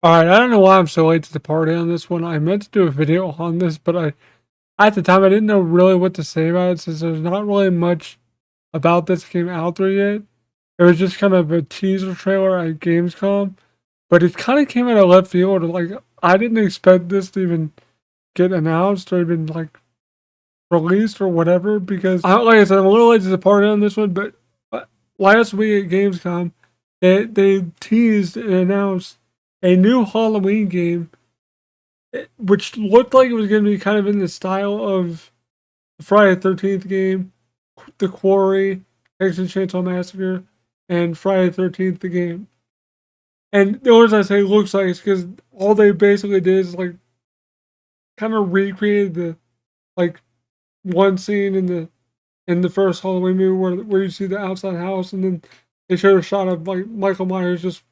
Alright, I don't know why I'm so late to the party on this one. I meant to do a video on this, but at the time I didn't know really what to say about it since there's not really much about this came out there yet. It was just kind of a teaser trailer at Gamescom, but it kind of came out of left field. Like I didn't expect this to even get announced or even like released or whatever because like I said, I'm a little late to the party on this one. But last week at Gamescom, they teased and announced a new Halloween game, which looked like it was going to be kind of in the style of the Friday the 13th game, The Quarry, Texas Chainsaw Massacre, and Friday the 13th the game. And the only reason I say looks like is because all they basically did is like kind of recreated the like one scene in the first Halloween movie where you see the outside house, and then they showed a shot of like Michael Myers just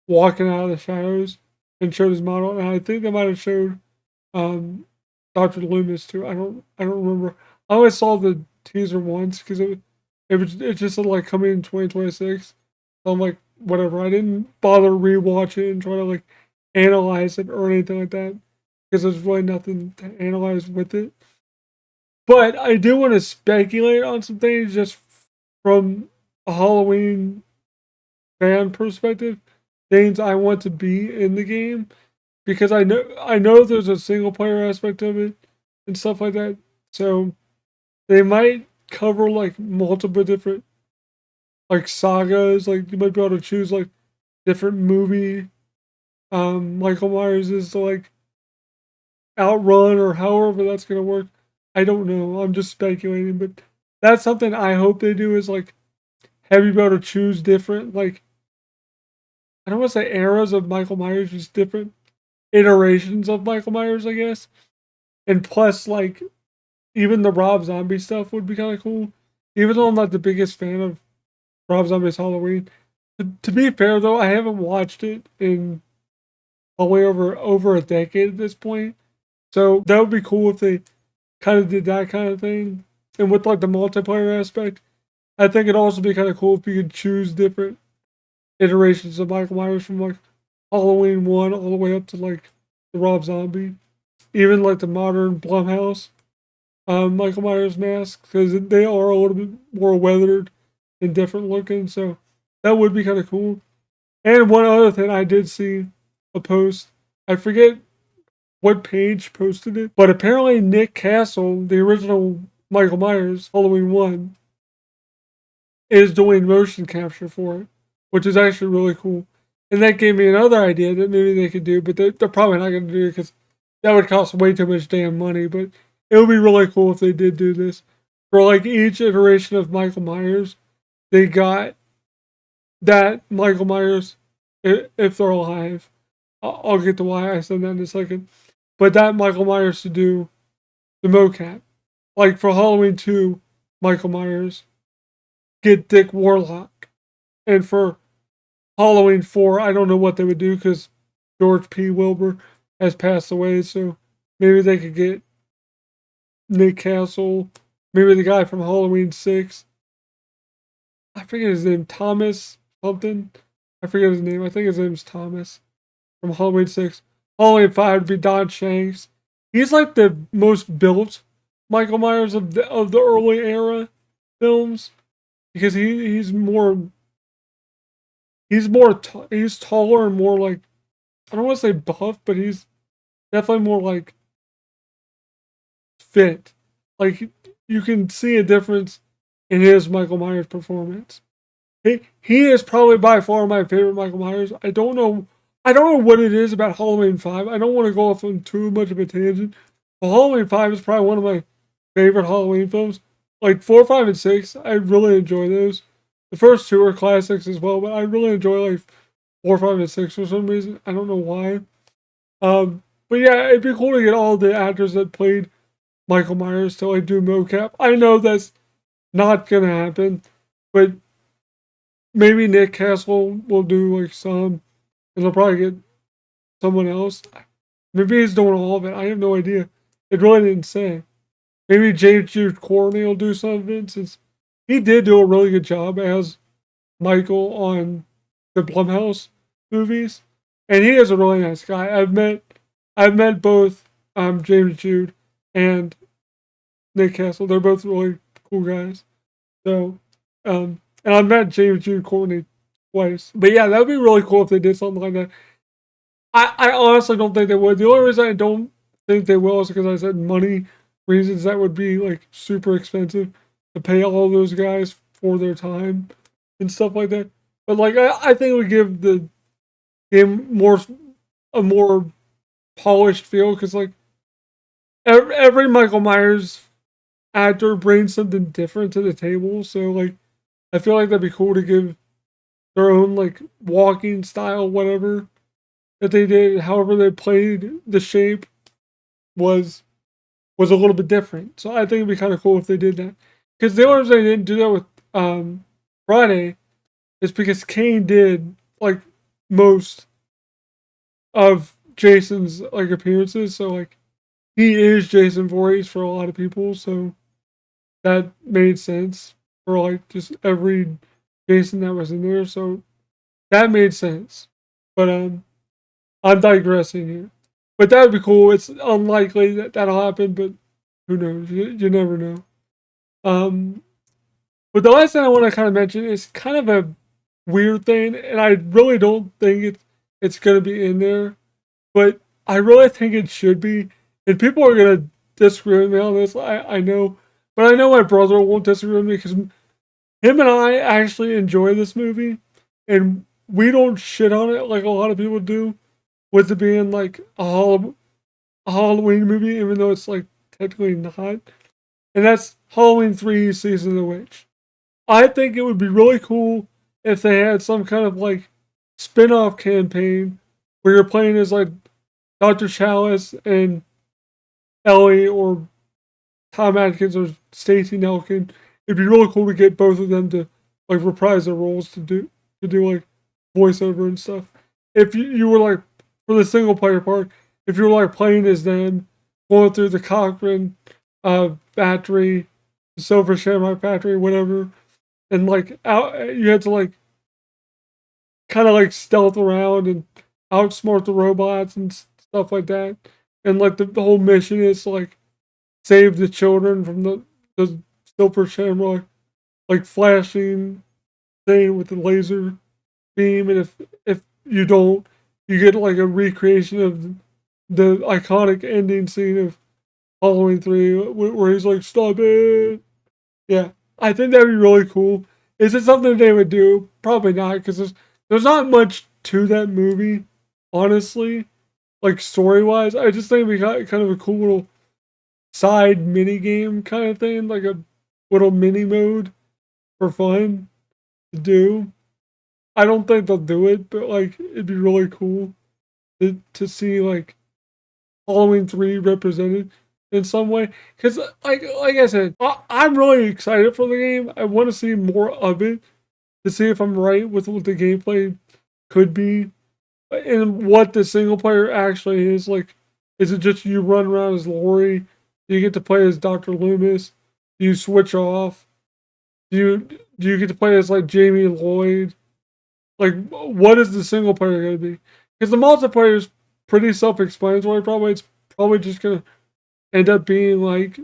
walking out of the shadows and showed his model. And I think they might have showed um, Dr. Loomis too. I don't remember. I only saw the teaser once because it just said like coming in 2026. So I'm like whatever. I didn't bother rewatch it and try to like analyze it or anything like that because there's really nothing to analyze with it. But I do want to speculate on some things just from a Halloween fan perspective. Things I want to be in the game because I know there's a single player aspect of it and stuff like that. So they might cover like multiple different like sagas. Like you might be able to choose like different movie Michael Myers is to like outrun or however that's gonna work. I don't know. I'm just speculating, but that's something I hope they do is like have you be able to choose different like I don't want to say eras of Michael Myers, just different iterations of Michael Myers, I guess. And plus, like even the Rob Zombie stuff would be kind of cool. Even though I'm not the biggest fan of Rob Zombie's Halloween. To be fair though, I haven't watched it in probably over a decade at this point. So that would be cool if they kind of did that kind of thing. And with like the multiplayer aspect, I think it'd also be kind of cool if you could choose different iterations of Michael Myers from like Halloween 1 all the way up to like the Rob Zombie. Even like the modern Blumhouse Michael Myers masks because they are a little bit more weathered and different looking. So that would be kind of cool. And one other thing I did see a post. I forget what page posted it, but apparently Nick Castle, the original Michael Myers, Halloween 1, is doing motion capture for it, which is actually really cool. And that gave me another idea that maybe they could do, but they're probably not going to do it because that would cost way too much damn money. But it would be really cool if they did do this. For like each iteration of Michael Myers, they got that Michael Myers, if they're alive. I'll get to why I said that in a second. But that Michael Myers to do the mocap. Like for Halloween 2, Michael Myers, get Dick Warlock. And for Halloween 4, I don't know what they would do because George P. Wilbur has passed away. So maybe they could get Nick Castle. Maybe the guy from Halloween 6. I forget his name. Thomas something. I forget his name. I think his name's Thomas from Halloween 6. Halloween 5 would be Don Shanks. He's like the most built Michael Myers of the early era films because he's taller and more like I don't want to say buff, but he's definitely more like fit. Like you can see a difference in his Michael Myers performance. He is probably by far my favorite Michael Myers. I don't know what it is about Halloween 5. I don't want to go off on too much of a tangent. But Halloween 5 is probably one of my favorite Halloween films. Like 4, 5, and 6, I really enjoy those. The first two are classics as well, but I really enjoy like 4, 5, and 6 for some reason. I don't know why. But yeah, it'd be cool to get all the actors that played Michael Myers to like do mocap. I know that's not gonna happen, but maybe Nick Castle will do like some, and they'll probably get someone else. Maybe he's doing all of it. I have no idea. It really didn't say. Maybe James Jude Courtney will do some of it since he did do a really good job as Michael on the Blumhouse movies. and he is a really nice guy. I've met both James Jude and Nick Castle. They're both really cool guys. So, and I've met James Jude Courtney twice. But yeah, that would be really cool if they did something like that. I honestly don't think they would. The only reason I don't think they will is because I said money reasons. That would be like super expensive to pay all those guys for their time and stuff like that. But like I think it would give the game a more polished feel because like every Michael Myers actor brings something different to the table. So like I feel like that'd be cool to give their own like walking style, whatever that they did, however they played the shape was a little bit different. So I think it'd be kind of cool if they did that. Because the only reason they didn't do that with Friday is because Kane did like most of Jason's like appearances. So like he is Jason Voorhees for a lot of people. So that made sense for like just every Jason that was in there. So that made sense. But I'm digressing here. But that would be cool. It's unlikely that that'll happen, but who knows? You never know. Um, but the last thing I want to kind of mention is kind of a weird thing, and I really don't think it's going to be in there, but I really think it should be. And people are going to disagree with me on this. I know, but I know my brother won't disagree with me because him and I actually enjoy this movie, and we don't shit on it like a lot of people do, with it being like a Halloween movie, even though it's like technically not. And that's Halloween 3 Season of the Witch. I think it would be really cool if they had some kind of like spin off campaign where you're playing as like Dr. Chalice and Ellie or Tom Atkins or Stacey Nelkin. It'd be really cool to get both of them to like reprise their roles to do like voiceover and stuff. If you were like for the single player part, if you were like playing as them, going through the Cochrane factory, the Silver Shamrock factory, whatever, and like you had to like kind of like stealth around and outsmart the robots and stuff like that. And like the whole mission is to like save the children from the Silver Shamrock like flashing thing with the laser beam, and if you don't, you get like a recreation of the iconic ending scene of Halloween 3 where he's like, "Stop it!" Yeah, I think that'd be really cool. Is it something they would do? Probably not, because there's not much to that movie, honestly. Like story wise, I just think we got kind of a cool little side mini game kind of thing, like a little mini mode for fun to do. I don't think they'll do it, but like it'd be really cool to see like Halloween 3 represented in some way. Because like I said, I'm really excited for the game. I want to see more of it to see if I'm right with what the gameplay could be and what the single player actually is. Like, is it just you run around as Lori? Do you get to play as Dr. Loomis? Do you switch off? Do you get to play as like Jamie Lloyd? Like, what is the single player going to be? Because the multiplayer is pretty self-explanatory. Probably it's probably just going to end up being like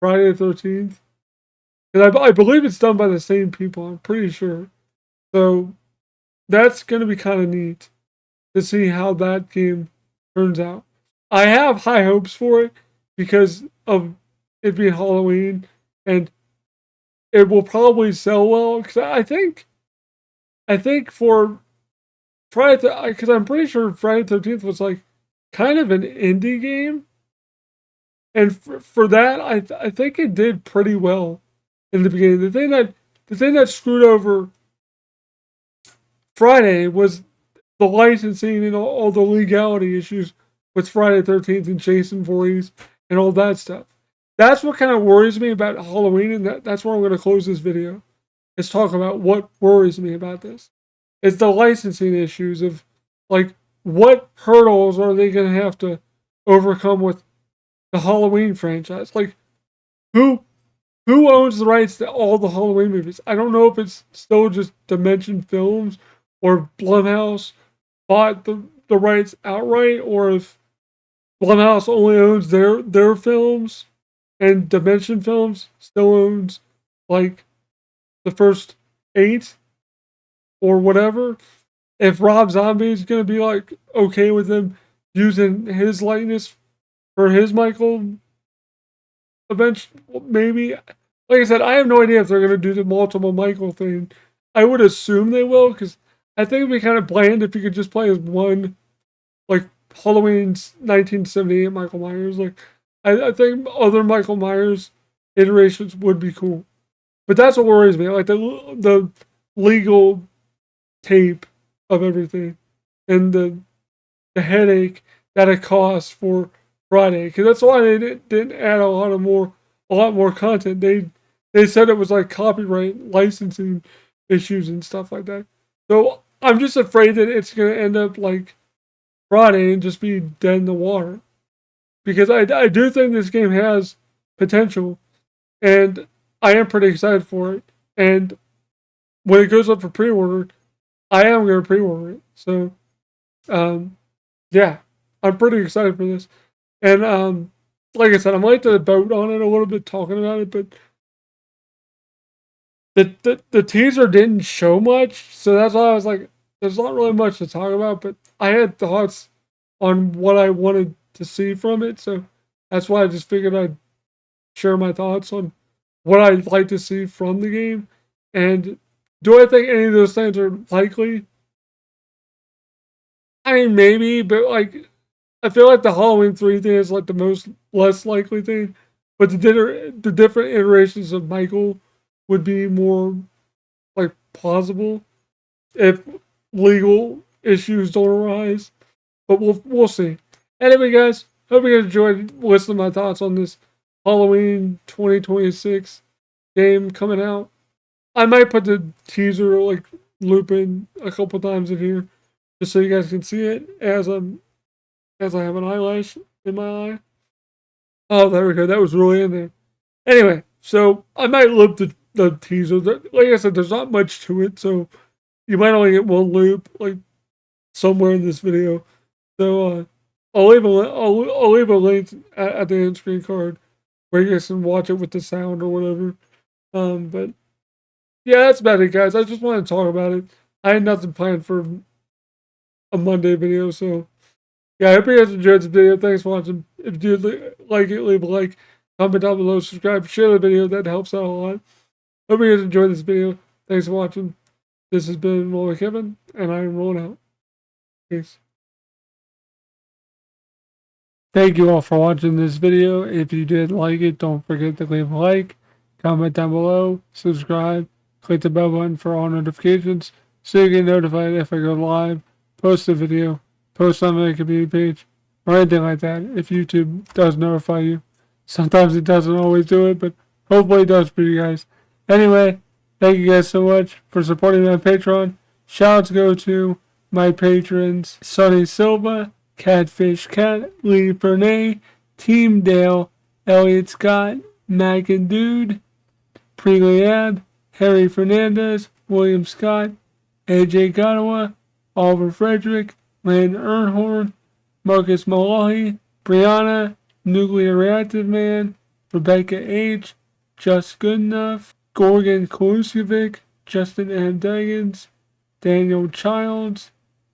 Friday the 13th. And I believe it's done by the same people. I'm pretty sure. So that's going to be kind of neat to see how that game turns out. I have high hopes for it because of it being Halloween, and it will probably sell well. Because I think for Friday, because I'm pretty sure Friday the 13th was like kind of an indie game, and for that, I think it did pretty well in the beginning. The thing that screwed over Friday was the licensing and all the legality issues with Friday the 13th and Jason Voorhees and all that stuff. That's what kind of worries me about Halloween, and that's where I'm going to close this video. Is talk about what worries me about this. It's the licensing issues of like what hurdles are they going to have to overcome with the Halloween franchise? Like who who owns the rights to all the Halloween movies? I don't know if it's still just Dimension Films or Blumhouse bought the the rights outright, or if Blumhouse only owns their films, and Dimension Films still owns like the first 8 or whatever. If Rob Zombie is gonna be like okay with them using his likeness for his Michael event, maybe. Like I said, I have no idea if they're gonna do the multiple Michael thing. I would assume they will, because I think it'd be kind of bland if you could just play as one, like Halloween's 1978 Michael Myers. Like, I think other Michael Myers iterations would be cool, but that's what worries me. Like the legal tape of everything, and the headache that it costs for Friday, because that's why they didn't add a lot more content. They said it was like copyright licensing issues and stuff like that. So I'm just afraid that it's gonna end up like Friday and just be dead in the water, because I do think this game has potential, and I am pretty excited for it. And when it goes up for pre-order, I am going to pre-order it. So, yeah, I'm pretty excited for this. And like I said, I'm late to the boat on it a little bit, talking about it, but the teaser didn't show much, so that's why I was like, there's not really much to talk about. But I had thoughts on what I wanted to see from it, so that's why I just figured I'd share my thoughts on what I'd like to see from the game. And do I think any of those things are likely? I mean, maybe, but like, I feel like the Halloween 3 thing is like the most less likely thing. But the different iterations of Michael would be more like plausible if legal issues don't arise. But we'll see. Anyway, guys, hope you guys enjoyed listening to my thoughts on this Halloween 2026 game coming out. I might put the teaser like looping a couple times in here, just so you guys can see it as I have an eyelash in my eye. Oh, there we go. That was really in there. Anyway, so I might loop the teaser. Like I said, there's not much to it, so you might only get one loop like somewhere in this video. So I'll leave a link at the end screen card where you guys can watch it with the sound or whatever. But yeah, that's about it, guys. I just wanted to talk about it. I had nothing planned for a Monday video, so yeah, I hope you guys enjoyed this video. Thanks for watching. If you did like it, leave a like, comment down below, subscribe, share the video. That helps out a lot. Hope you guys enjoyed this video. Thanks for watching. This has been RollingWithKevin, and I am rolling out. Peace. Thank you all for watching this video. If you did like it, don't forget to leave a like, comment down below, subscribe, click the bell button for all notifications so you get notified if I go live, post a video, post on my community page, or anything like that if YouTube does notify you. Sometimes it doesn't always do it, but hopefully it does for you guys. Anyway, thank you guys so much for supporting my Patreon. Shoutouts go to my patrons, Sonny Silva, Catfish Cat, Lee Fernay, Team Dale, Elliot Scott, Mac and Dude, Preliab, Harry Fernandez, William Scott, AJ Gottawa, Oliver Frederick, Lynn Ernhorn, Marcus Malahi, Brianna, Nuclear Reactive Man, Rebecca H., Just Good Enough, Gorgon Koluskovic, Justin M. Daggins, Daniel Childs,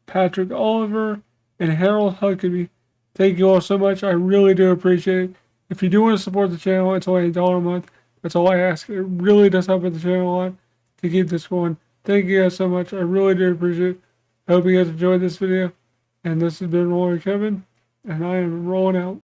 Patrick Oliver, and Harold Huckabee. Thank you all so much. I really do appreciate it. If you do want to support the channel, it's only $1 a month. That's all I ask. It really does help with the channel a lot to keep this going. Thank you guys so much. I really do appreciate it. I hope you guys enjoyed this video. And this has been RollingWithKevin, and I am rolling out.